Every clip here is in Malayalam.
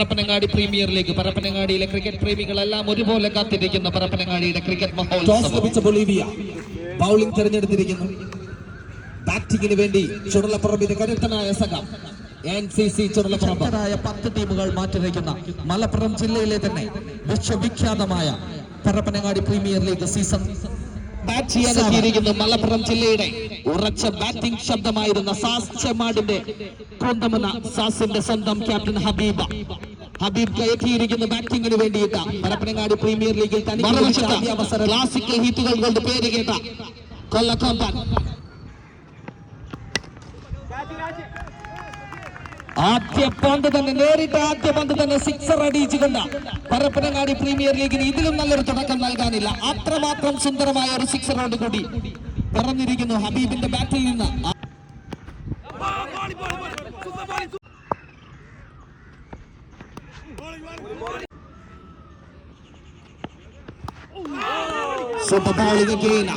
Parappanangadi premier league. പരപ്പനങ്ങാടിയിലെ ക്രിക്കറ്റ് പ്രേമികളെല്ലാം ഒരുപോലെ കാത്തിരിക്കുന്ന പരപ്പനങ്ങാടിയുടെ ക്രിക്കറ്റ് മഹോത്സവം. ബൊളീവിയ ബൗളിംഗ് തിരഞ്ഞെടുത്തിരിക്കുന്നു. ബാറ്റിംഗിന് വേണ്ടി ചുടലപ്പറമ്പിന്റെ കരുത്തനായ സഖം NCC ചുടലപ്പറമ്പ്. 10 ടീമുകൾ മാറ്റിവയ്ക്കുന്ന മലപ്പുറം ജില്ലയിലെ തന്നെ വിശ്വവിഖ്യാതമായ Parappanangadi premier league season bat ചെയ്യാനെത്തിയിരിക്കുന്നു. മലപ്പുറം ജില്ലയുടെ ഉറച്ച ബാറ്റിംഗ് ശബ്ദമായിരുന്ന സാസ് ചെമാടിന്റെ കൊന്തമന സാസിന്റെ സ്വന്തം ക്യാപ്റ്റൻ ഹബീബ് എത്തിയിരിക്കുന്നു ബാറ്റിംഗിന് വേണ്ടിയിട്ട്. പരപ്പനങ്ങാടി പ്രീമിയർ ലീഗിൽ അവസരം ക്ലാസിക്കൽ ഹിറ്റുകൾ കൊണ്ട് പേര് കേട്ട കൊല്ലക്കൊമ്പൻ ആദ്യ പന്ത് തന്നെ സിക്സർ അടിച്ചുകൊണ്ട് പരപ്പനങ്ങാടി പ്രീമിയർ ലീഗിന് ഇതിലും നല്ലൊരു തുടക്കം നൽകാനില്ല. അത്രമാത്രം സുന്ദരമായ ഒരു സിക്സറോട് കൂടി പറഞ്ഞിരിക്കുന്നു ഹബീബിന്റെ ബാറ്റിൽ നിന്ന്. Super bowling again.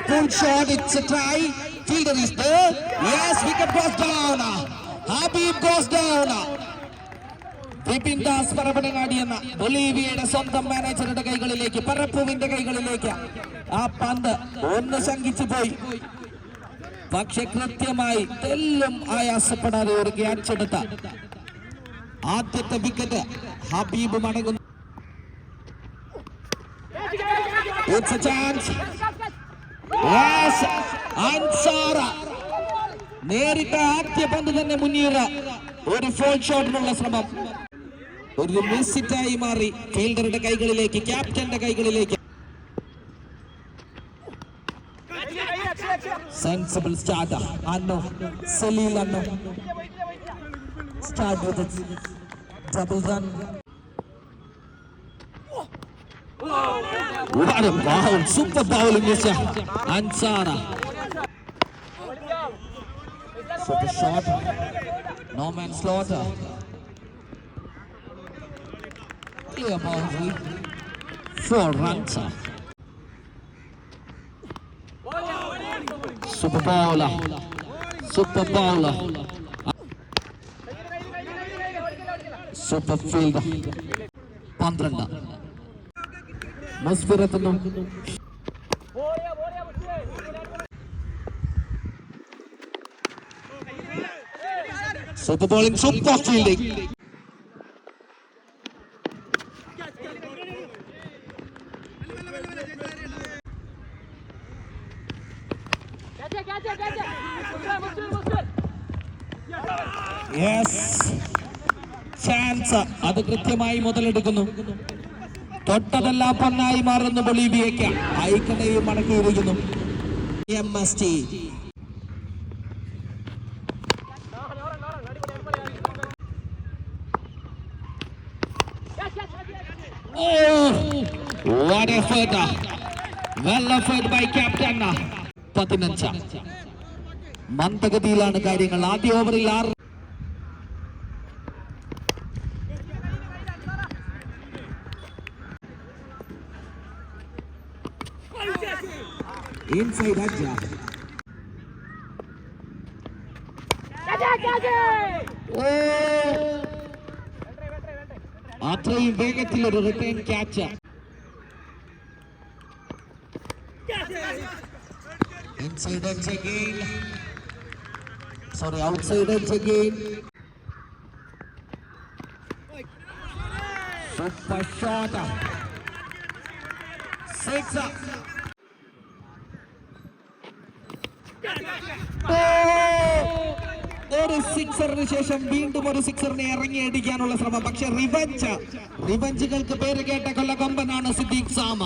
Good shot, it's a try. Fielder is there. Yes, wicket goes down. Habib goes down. Vipin Das Parappanangadi എന്ന ബൊളീവിയയുടെ സ്വന്തം മാനേജറുടെ കൈകളിലേക്ക്, പറപ്പുവിന്റെ കൈകളിലേക്ക് ആ പന്ത് ഒന്ന് ശങ്കിച്ചു പോയി. പക്ഷെ കൃത്യമായി തെല്ലും ആയാസപ്പെടാതെ ഒരു ക്യാച്ച് എടുത്ത ആദ്യത്തെ വിക്കറ്റ് ഹബീബ് മടങ്ങുന്നു. It's a chance. Yes, Ansara നേരിട്ട ആദ്യ പന്ത് തന്നെ മുന്നീറ ഒരു ഫോൾ ഷോട്ടിനുള്ള ശ്രമം ഒരു മിസ്സിറ്റായി മാറി ഫീൽഡറുടെ കൈകളിലേക്ക്, ക്യാപ്റ്റന്റെ കൈകളിലേക്ക്. സെൻസിബിൾ സ്റ്റാർട്ട് അന്നു സലീൽ അന്നു start with double run. What a bowl! Super bowling, Mr. Ansara. Super shot. No man slaughter. Clear boundary. 4 runs. Super bowler. Super bowler. Super fielder. 12. മസ്ഫിറത്തുന്നു. Super bowling, super fielding. Yes, chance അത് കൃത്യമായി മുതലെടുക്കുന്നു. തൊട്ടതെല്ലാം പൊന്നായി മാറുന്നു ബൊളീവിയയ്ക്ക്. ഐക്കടയും മടക്കിയിരിക്കുന്നു. MST what effort, well effort by captain. 15 മന്ദഗതിയിലാണ് കാര്യങ്ങൾ. ആദ്യ ഓവറിൽ 6 inside Raja. അത്രയും വേഗത്തിൽ ഒരു return catch. Inside edge again. Sorry, outside edge again. Super shot. 6. ഒരു സിക്സറിന് ശേഷം വീണ്ടും ഒരു സിക്സറിനെ ഇറങ്ങി അടിക്കാനുള്ള ശ്രമം. പക്ഷെ റിവഞ്ചുകൾക്ക് പേര് കേട്ട കൊല്ലകൊമ്പനാണ് സിദ്ദീഖ് സാമ.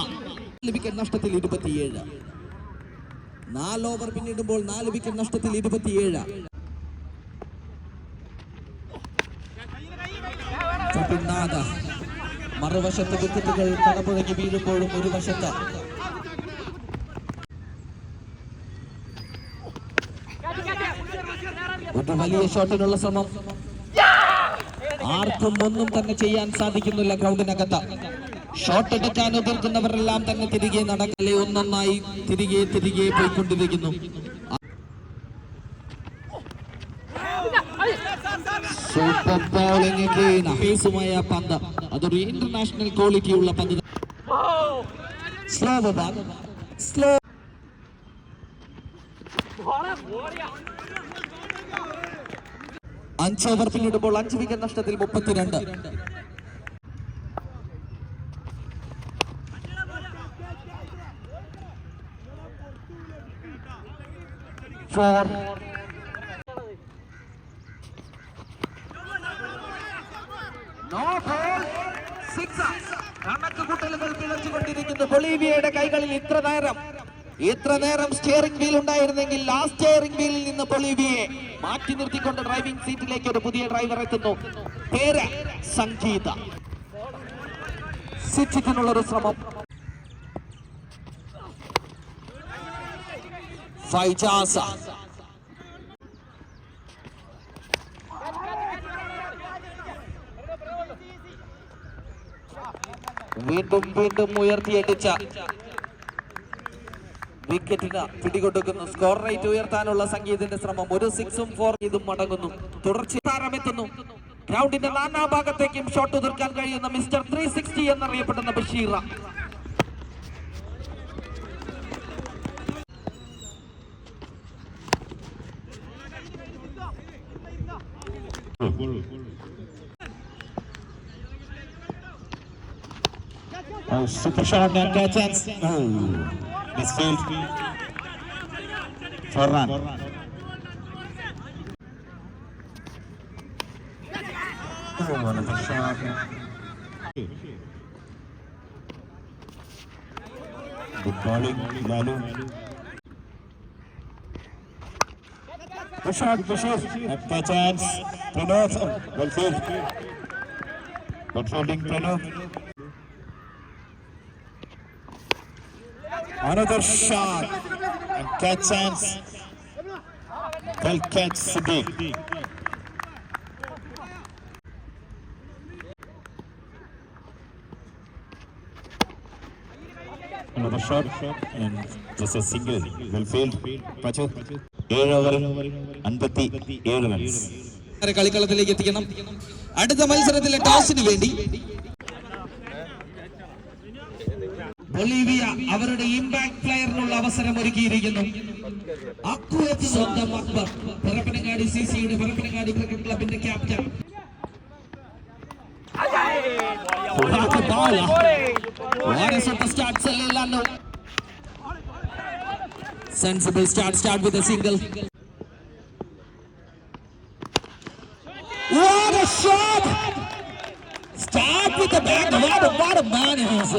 വിക്കറ്റ് നഷ്ടത്തിൽ 27. 4 ഓവർ പിന്നിടുമ്പോൾ 4 വിക്കറ്റ് നഷ്ടത്തിൽ 27. മറുവശത്ത് വിക്കറ്റുകൾ കടപുഴങ്ങി വീഴുമ്പോഴും ഒരു വശത്ത് ഒരു വലിയ ഷോട്ടിനുള്ള ശ്രമം. ആർക്കും ഒന്നും തന്നെ ചെയ്യാൻ സാധിക്കുന്നില്ല ഗ്രൗണ്ടിനകത്ത്. ഷോട്ട് എടുക്കാൻ എതിർക്കുന്നവരെല്ലാം തന്നെ തിരികെ നടക്കലെ ഒന്നൊന്നായി തിരികെ പോയിക്കൊണ്ടിരിക്കുന്നു. സൂപ്പർ ബോളിംഗ് പേസുമായ പന്ത്, അതൊരു ഇന്റർനാഷണൽ ക്വാളിറ്റി ഉള്ള പന്ത്. സ്ലോ 5 ഓവർ പിന്നിടുമ്പോൾ 5 വിക്കറ്റ് നഷ്ടത്തിൽ 32. കണക്കുകൂട്ടലുകൾ പിഴച്ചുകൊണ്ടിരിക്കുന്നു. ബൊളീവിയയുടെ കൈകളിൽ ഇത്ര നേരം സ്റ്റിയറിംഗ് വീൽ ഉണ്ടായിരുന്നെങ്കിൽ ആ സ്റ്റിയറിംഗ് വീലിൽ നിന്ന് ബൊളീവിയയെ മാറ്റി നിർത്തിക്കൊണ്ട് ഡ്രൈവിംഗ് സീറ്റിലേക്ക് ഒരു പുതിയ ഡ്രൈവർ എത്തുന്നു. പേര് സംഗീത. സിറ്റിനുള്ള ശ്രമം. ഫൈജാസ വീണ്ടും ഉയർത്തിയടിച്ച വിക്കറ്റിന് പിടികൊടുക്കുന്നു. സ്കോർ റേറ്റ് ഉയർത്താനുള്ള സംഗീതത്തിന്റെ ശ്രമം. ഒരു 6ഉം 4 ഇതും മടങ്ങുന്നു. തുടർച്ചയാറെത്തുന്നു. ഗ്രൗണ്ടിന്റെ നാനാഭാഗത്തേക്കും ഷോട്ട് ഉതിർക്കാൻ കഴിയുന്ന മിസ്റ്റർ 360 എന്നറിയപ്പെടുന്ന ബഷീറ. Oh, super shot and catch. Oh, misfield. For run. Oh, another shot. Good bowling, Lalu. Good shot, Bashir. After chance, Pranav. Well field. Good fielding, Pranav. Another shot and catch chance. Well catch Siddiq. Another shot and just a single. Well field. Pachu. 7 over 57 runs. കളിക്കളത്തിലേക്ക് എത്തിക്കണം. അടുത്ത മത്സരത്തിലെ ടോസിന് വേണ്ടി ബൊളീവിയ അവരുടെ ഇമ്പാക്ട് പ്ലെയറിനുള്ള അവസരം ഒരുക്കിയിരിക്കുന്നു. സ്വന്തം അക്ബർ, പരപ്പനങ്ങാടി സിസിയുടെ പരപ്പനങ്ങാടി ക്രിക്കറ്റ് ക്ലബിന്റെ captain. Sensible start with a single. What a shot! Start with the bat. What a man he is.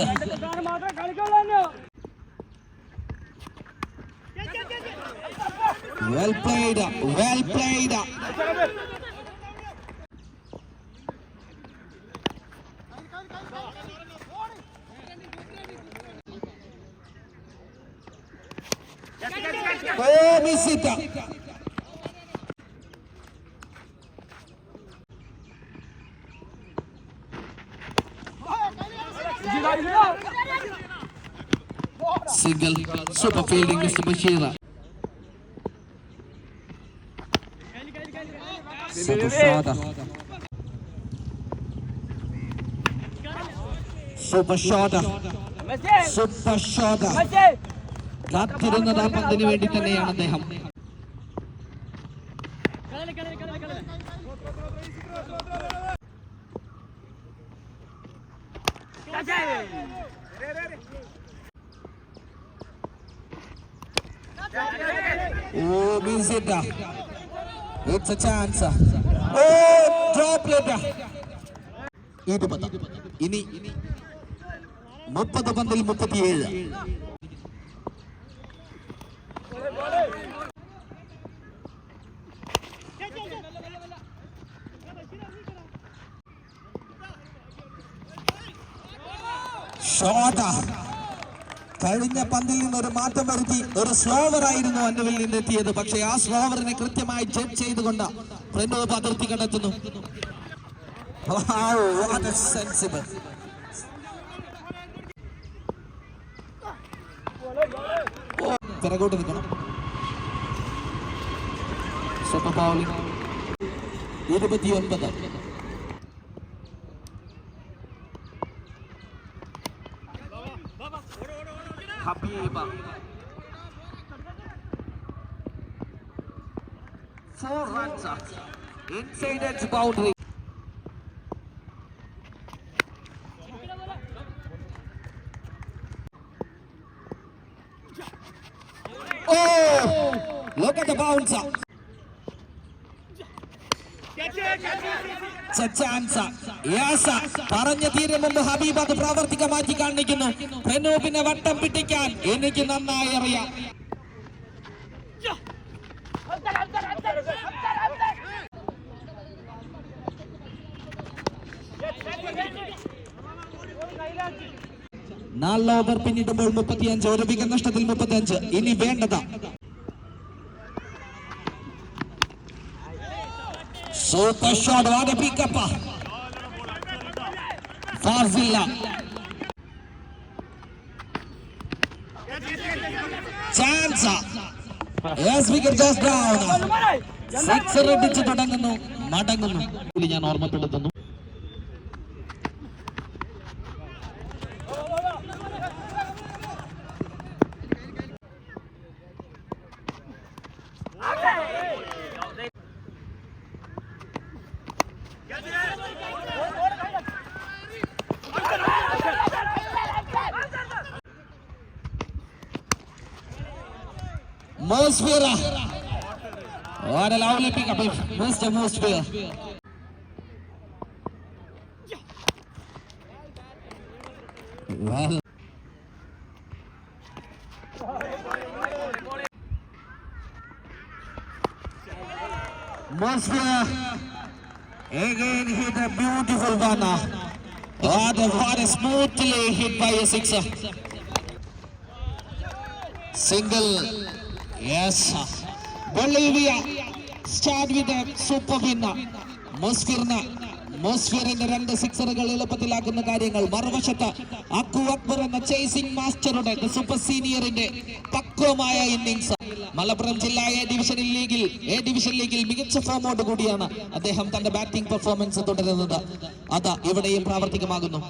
Well played. Oh, miss it. Single. Super fielding, Mr. Bashir. Super shot. കാത്തിരുന്നത് ആ പന്തിന് വേണ്ടി തന്നെയാണ് അദ്ദേഹം. Oh, miss it. It's a chance. Oh, drop it. 20. ഇനി 30 പന്തിൽ 37. ഷോട്ട്. കഴിഞ്ഞ പന്തിൽ നിന്ന് ഒരു മാറ്റം വരുത്തി ഒരു സ്ലോവർ ആയിരുന്നു അന്നുവിൽ നിന്ന് എത്തിയത്. പക്ഷേ ആ സ്ലോവറിനെ കൃത്യമായി ജഡ്ജ് ചെയ്തുകൊണ്ട് പ്രണവ് അതിർത്തി കണ്ടെത്തുന്നു. പിറകോട്ട് നിൽക്കണം. Super bowling 29. Habeeba 4 runs inside edge boundary. Oh, look at the bouncer. It's a chance. Yes, പറഞ്ഞ തീരെ മുമ്പ് ഹബീബ് അത് പ്രാവർത്തികമാക്കി കാണിക്കുന്നു. പ്രനൂപിനെ വട്ടം പിടിക്കാൻ എനിക്ക് നന്നായി അറിയാം. നാല് ഓവർ പിന്നിടുമ്പോൾ 35, ഒരു വിക്കറ്റ് നഷ്ടത്തിൽ 35. ഇനി വേണ്ടതാ super shot. What a pickup. ഫാസില്ല chance. Yes, wicket goes down. Sixer അടിച്ച് തുടങ്ങുന്നു, മടങ്ങുന്നു. ഞാൻ ഓർമ്മപ്പെടുത്തുന്നു. Mosfera. What a lovely pick up, Mr. Mosfera. Well. Mosfera again hit a beautiful one. What a smoothly hit by a sixer. Single. Yes, Bolivia start with a super winner. മോസ്ഫിയറിന്റെ 2 സിക്സറുകൾ എളുപ്പത്തിലാക്കുന്ന കാര്യങ്ങൾ. മറുവശത്ത് അക്കു അക്ബർ എന്ന ചേസിംഗ് മാസ്റ്ററുടെ സൂപ്പർ സീനിയറിന്റെ പക്വമായ ഇന്നിംഗ്സ്. മലപ്പുറം ജില്ലാ എ ഡിവിഷൻ ലീഗിൽ മികച്ച ഫോമോട് കൂടിയാണ് അദ്ദേഹം തന്റെ ബാറ്റിംഗ് പെർഫോമൻസ് തുടരുന്നത്. അത് ഇവിടെയും പ്രാവർത്തികമാകുന്നു.